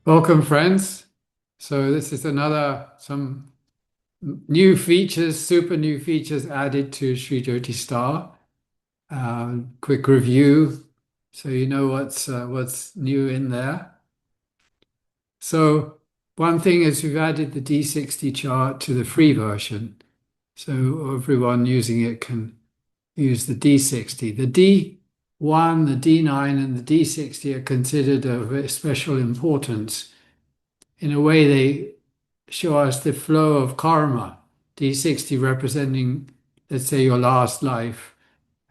Welcome, friends. So this is some new features, super new features added to Shri Jyoti Star. Quick review, so you know what's new in there. So one thing is we've added the D60 chart to the free version, so everyone using it can use the D60. The D1, the D9, and the D60 are considered of very special importance. In a way, they show us the flow of karma. D60 representing, let's say, your last life,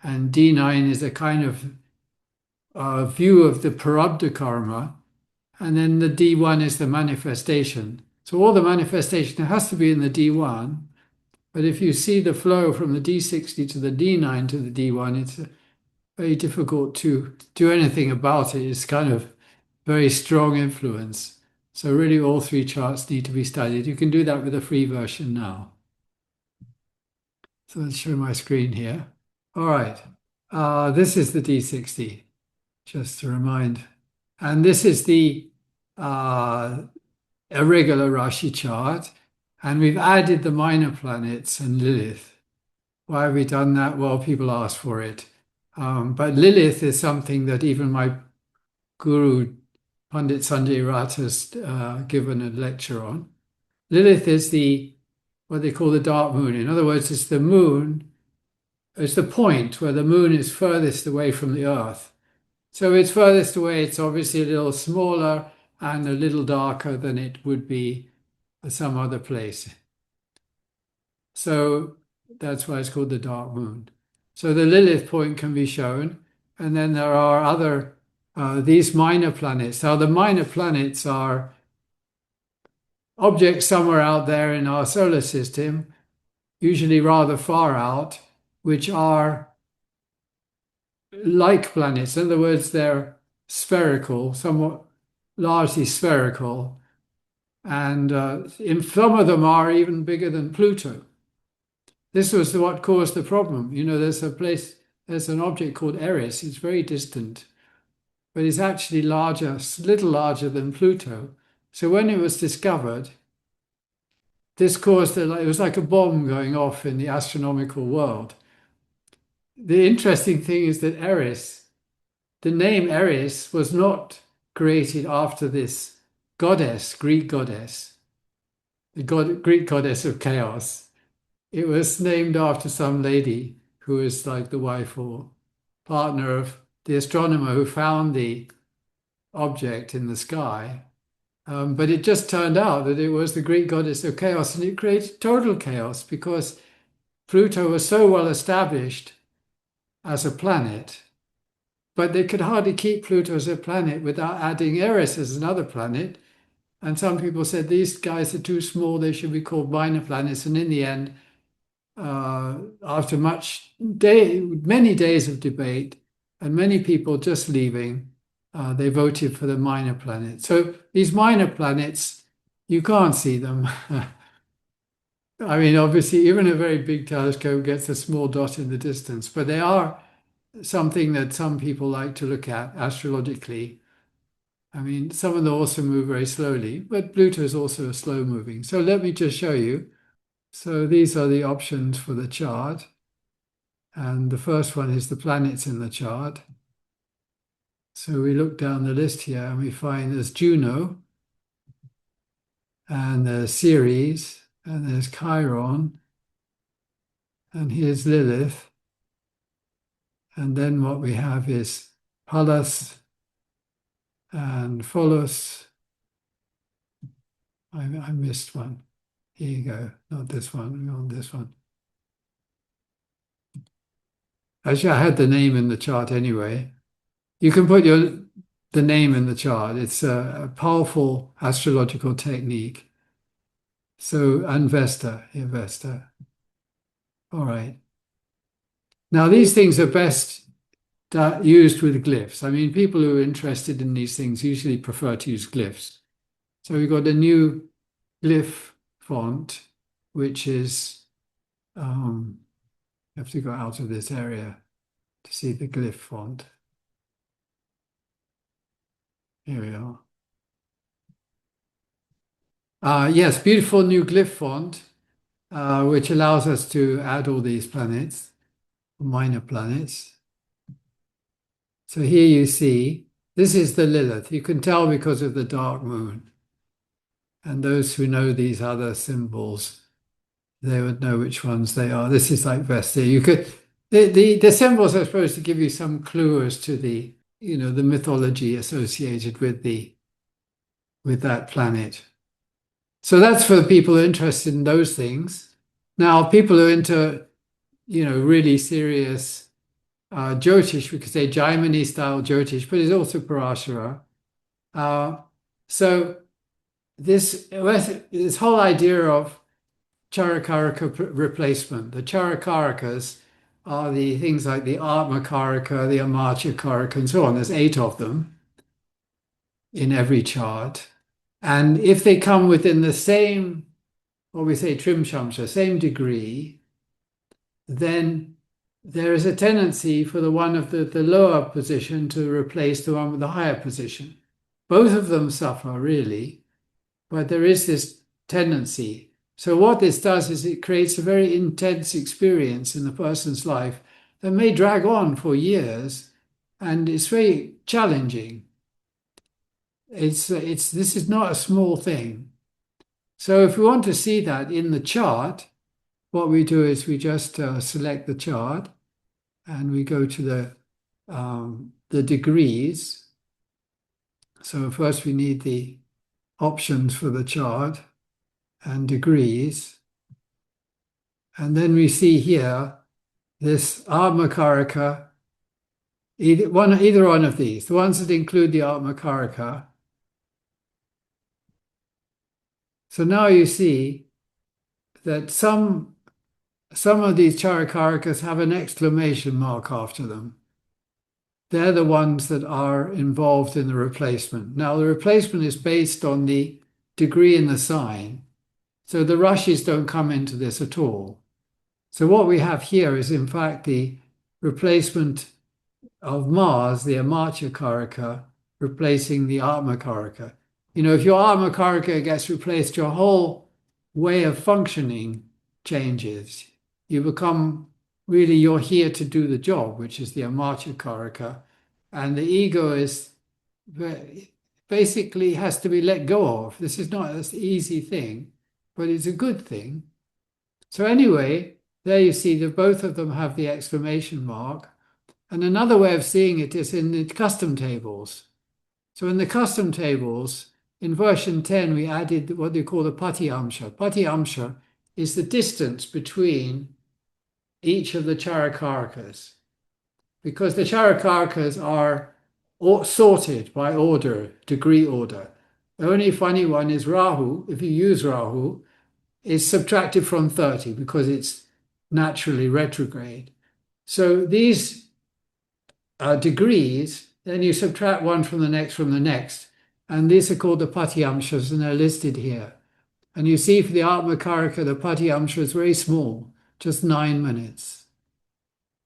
and D9 is a kind of view of the prarabdha karma, and then the D1 is the manifestation. So all the manifestation has to be in the D1, but if you see the flow from the D60 to the D9 to the D1, it's very difficult to do anything about it. It's kind of very strong influence. So really all three charts need to be studied. You can do that with a free version now. So let's show my screen here. All right. This is the D60, just to remind. And this is the uh, irregular Rashi chart. And we've added the minor planets and Lilith. Why have we done that? Well, people ask for it. But Lilith is something that even my guru, Pandit Sanjay Rath, has given a lecture on. Lilith is what they call the dark moon. In other words, it's the moon, it's the point where the moon is furthest away from the earth. So it's furthest away, it's obviously a little smaller and a little darker than it would be at some other place. So that's why it's called the dark moon. So the Lilith point can be shown, and then there are other these minor planets. Now the minor planets are objects somewhere out there in our solar system, usually rather far out, which are like planets. In other words, they're spherical, somewhat largely spherical, and some of them are even bigger than Pluto. This was what caused the problem. You know, there's an object called Eris. It's very distant, but it's actually larger, a little larger than Pluto. So when it was discovered, this caused it was like a bomb going off in the astronomical world. The interesting thing is that Eris, the name Eris, was not created after this goddess, Greek goddess, Greek goddess of chaos. It was named after some lady who is like the wife or partner of the astronomer who found the object in the sky. But it just turned out that it was the Greek goddess of chaos, and it created total chaos because Pluto was so well established as a planet, but they could hardly keep Pluto as a planet without adding Eris as another planet. And some people said these guys are too small, they should be called minor planets. And in the end, after many days of debate and many people just leaving, they voted for the minor planets. So these minor planets, you can't see them. I mean, obviously, even a very big telescope gets a small dot in the distance, but they are something that some people like to look at astrologically. I mean, some of them also move very slowly, but Pluto is also slow moving. So let me just show you. So these are the options for the chart. And the first one is the planets in the chart. So we look down the list here and we find there's Juno, and there's Ceres, and there's Chiron, and here's Lilith. And then what we have is Pallas and Pholus. I missed one. Here you go. Not this one. We're on this one. Actually, I had the name in the chart anyway. You can put the name in the chart. It's a powerful astrological technique. So, and Vesta, yeah, Vesta. All right. Now, these things are best used with glyphs. I mean, people who are interested in these things usually prefer to use glyphs. So we've got a new glyph font, which is, you have to go out of this area to see the glyph font. Here we are. Yes, beautiful new glyph font, which allows us to add all these planets, minor planets. So here you see, this is the Lilith. You can tell because of the dark moon. And those who know these other symbols, they would know which ones they are. This is like Vesta. You could the symbols are supposed to give you some clue as to the mythology associated with that planet. So that's for the people who are interested in those things. Now, people who are into, really serious Jyotish, we could say Jaimini style Jyotish, but it's also Parashara. Uh, so this whole idea of Chara Karaka replacement, the Chara Karakas are the things like the Atma Karaka, the Amartya Karaka, and so on. There's 8 of them in every chart. And if they come within the same, what we say, trim shamsha, same degree, then there is a tendency for the one of the lower position to replace the one with the higher position. Both of them suffer, really, but there is this tendency. So what this does is it creates a very intense experience in the person's life that may drag on for years, and it's very challenging. This is not a small thing. So if we want to see that in the chart, what we do is we just select the chart and we go to the degrees. So first we need the options for the chart and degrees. And then we see here this Atmakaraka, either one of these, the ones that include the Atmakaraka. So now you see that some of these Charakarakas have an exclamation mark after them. They're the ones that are involved in the replacement. Now, the replacement is based on the degree in the sign, so the Rashis don't come into this at all. So what we have here is, in fact, the replacement of Mars, the Amartya Karaka, replacing the Atma Karaka. If your Atma Karaka gets replaced, your whole way of functioning changes. You become really, you're here to do the job, which is the Amartya Karaka. And the ego is basically has to be let go of. This is not an easy thing, but it's a good thing. So anyway, there you see that both of them have the exclamation mark. And another way of seeing it is in the custom tables. So in the custom tables, in version 10, we added what they call the Patiamsha. Patiamsha is the distance between each of the Charakarakas, because the Charakarakas are sorted by order, degree order. The only funny one is Rahu. If you use Rahu, is subtracted from 30 because it's naturally retrograde. So these degrees, then you subtract one from the next, and these are called the Patiamshas, and they're listed here. And you see for the Atmakaraka, the Patiamsha is very small, just 9 minutes.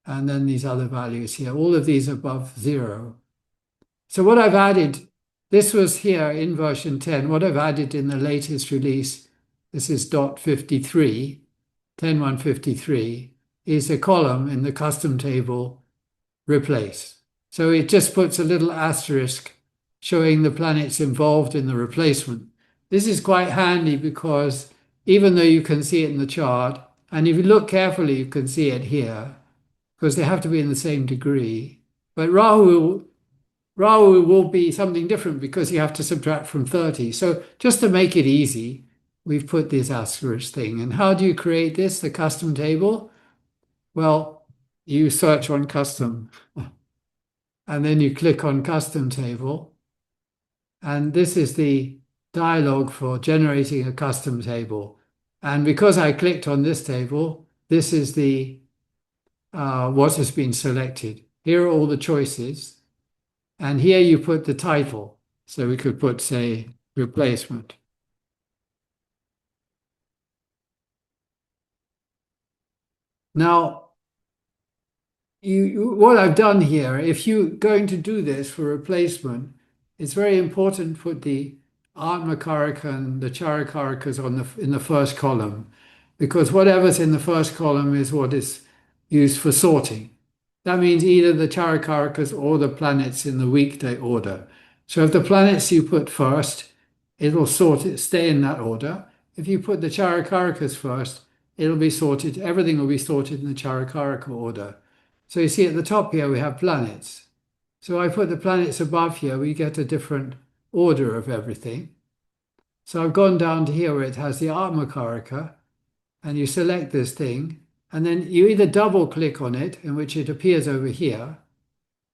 And then these other values here, all of these above 0. So what I've added, this was here in version 10, what I've added in the latest release, this is .53, 10.153, is a column in the custom table replace. So it just puts a little asterisk showing the planets involved in the replacement. This is quite handy because even though you can see it in the chart, and if you look carefully, you can see it here, because they have to be in the same degree. But Rahu will be something different because you have to subtract from 30. So just to make it easy, we've put this asterisk thing. And how do you create this, the custom table? Well, you search on custom, and then you click on custom table. And this is the dialog for generating a custom table. And because I clicked on this table, this is the what has been selected. Here are all the choices. And here you put the title. So we could put, say, replacement. Now, what I've done here, if you're going to do this for replacement, it's very important to put the Atma Karaka and the Chara Karakas in the first column, because whatever's in the first column is what is used for sorting. That means either the Chara Karakas or the planets in the weekday order. So if the planets you put first, it'll stay in that order. If you put the Chara Karakas first, it'll be sorted, everything will be sorted in the Chara Karaka order. So you see at the top here we have planets. So I put the planets above here, we get a different order of everything. So I've gone down to here where it has the Atma Karaka, and you select this thing, and then you either double click on it, in which it appears over here,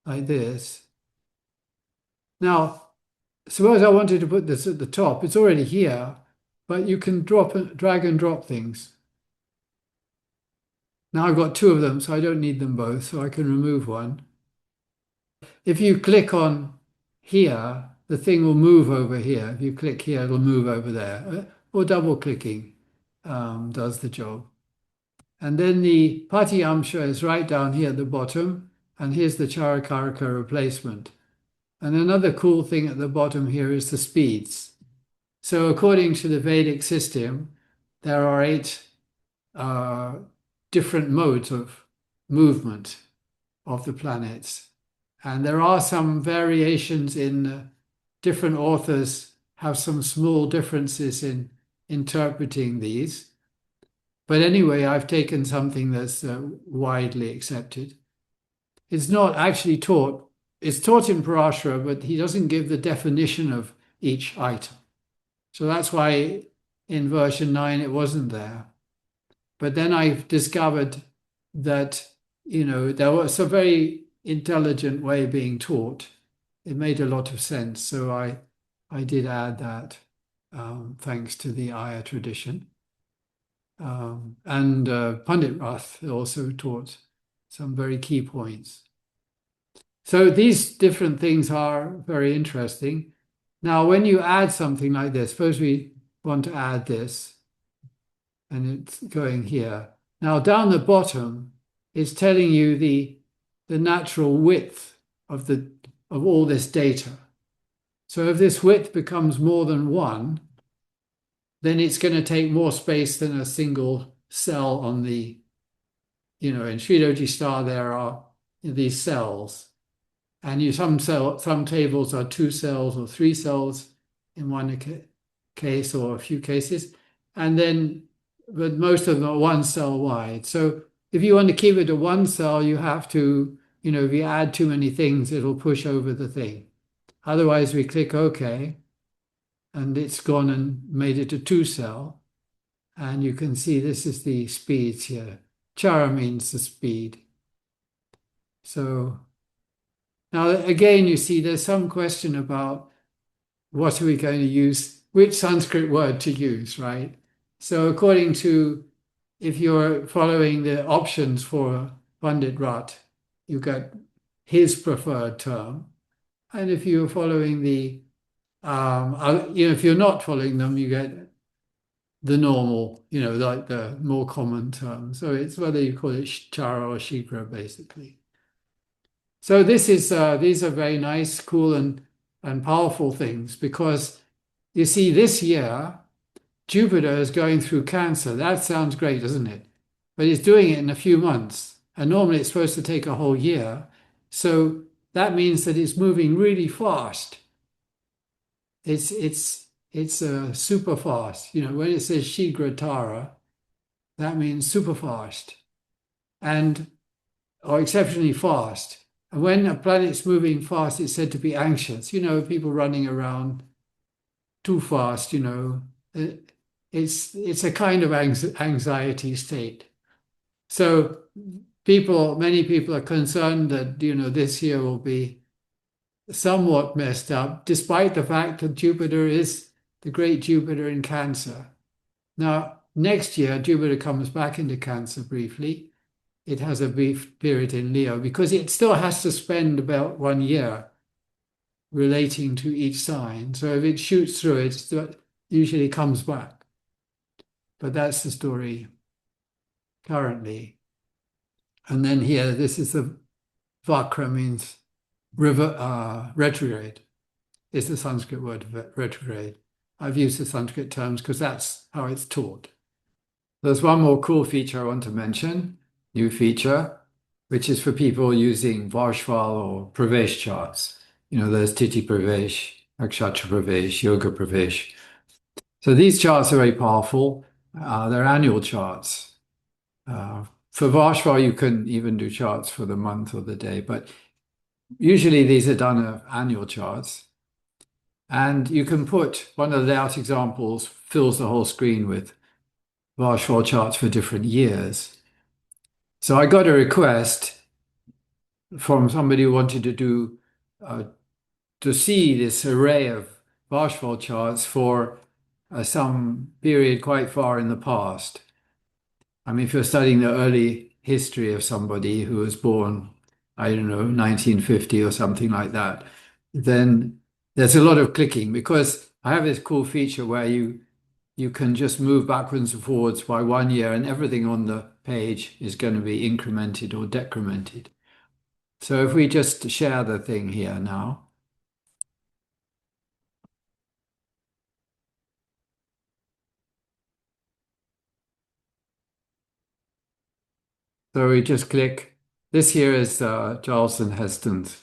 like this. Now, suppose I wanted to put this at the top, it's already here, but you can drag and drop things. Now I've got two of them, so I don't need them both, so I can remove one. If you click on here, the thing will move over here. If you click here, it'll move over there. Or double clicking does the job. And then the Patyamsha is right down here at the bottom. And here's the Chara Karaka replacement. And another cool thing at the bottom here is the speeds. So according to the Vedic system, there are 8 different modes of movement of the planets. And there are some variations in different authors have some small differences in interpreting these. But anyway, I've taken something that's widely accepted. It's not actually taught. It's taught in Parashara, but he doesn't give the definition of each item. So that's why in version 9 it wasn't there. But then I've discovered that, there was a very intelligent way being taught. It made a lot of sense. So I did add that thanks to the Ayya tradition. And Pandit Rath also taught some very key points. So these different things are very interesting. Now, when you add something like this, suppose we want to add this, and it's going here. Now, down the bottom, it's telling you the natural width of all this data. So if this width becomes more than 1, then it's going to take more space than a single cell on the, in Shri Jyoti Star there are these cells. And some tables are 2 cells or 3 cells in one case or a few cases. But most of them are 1 cell wide. So if you want to keep it to 1 cell, you have to, if you add too many things, it'll push over the thing. Otherwise, we click OK, and it's gone and made it a 2 cell. And you can see this is the speeds here. Chara means the speed. So now, again, you see there's some question about what are we going to use, which Sanskrit word to use, right? So according to, if you're following the options for Pandit Rat, you get his preferred term. And if you're following the, if you're not following them, you get the normal, like the more common term. So it's whether you call it Chara or Shigra, basically. So these are very nice, cool, and powerful things, because you see this year, Jupiter is going through Cancer. That sounds great, doesn't it? But it's doing it in a few months. And normally it's supposed to take a whole year. So that means that it's moving really fast. It's super fast. When it says Shigra Tara, that means super fast or exceptionally fast. And when a planet's moving fast, it's said to be anxious. People running around too fast, it's a kind of anxiety state. So many people are concerned that, this year will be somewhat messed up, despite the fact that Jupiter is the great Jupiter in Cancer. Now, next year, Jupiter comes back into Cancer briefly. It has a brief period in Leo because it still has to spend about 1 year relating to each sign. So if it shoots through it usually comes back. But that's the story currently. And then here, this is the Vakra, means retrograde, is the Sanskrit word for retrograde. I've used the Sanskrit terms because that's how it's taught. There's one more cool feature I want to mention, new feature, which is for people using Varshphal or Pravesh charts. There's Titi Pravesh, Nakshatra Pravesh, Yoga Pravesh. So these charts are very powerful. They're annual charts. For Varshphal, you can even do charts for the month or the day, but usually these are done as annual charts. And you can put one of the layout examples fills the whole screen with Varshphal charts for different years. So I got a request from somebody who wanted to see this array of Varshphal charts for some period quite far in the past. I mean, if you're studying the early history of somebody who was born, I don't know, 1950 or something like that, then there's a lot of clicking because I have this cool feature where you can just move backwards and forwards by 1 year and everything on the page is going to be incremented or decremented. So if we just share the thing here now. So we just click. This here is Charleston Heston's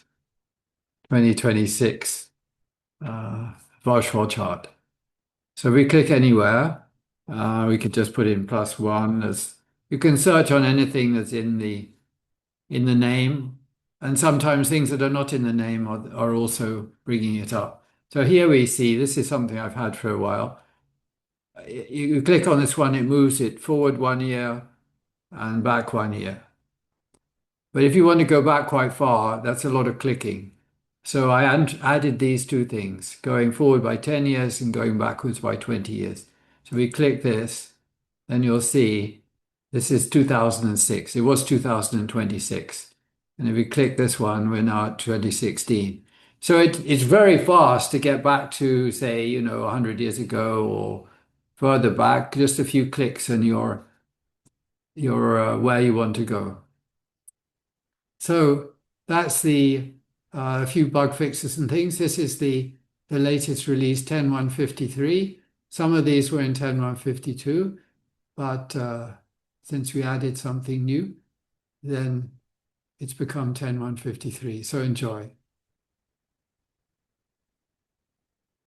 2026 Varshphal chart. So we click anywhere. We could just put in +1 as you can search on anything that's in the name, and sometimes things that are not in the name are also bringing it up. So here we see this is something I've had for a while. You click on this one, it moves it forward 1 year and back 1 year. But if you want to go back quite far, that's a lot of clicking. So I added these two things, going forward by 10 years and going backwards by 20 years. So we click this, then you'll see this is 2006. It was 2026. And if we click this one, we're now at 2016. So it's very fast to get back to, say, 100 years ago or further back, just a few clicks and you're where you want to go. So that's the few bug fixes and things. This is the latest release 10.153. Some of these were in 10.152, but since we added something new, then it's become 10.153. So enjoy.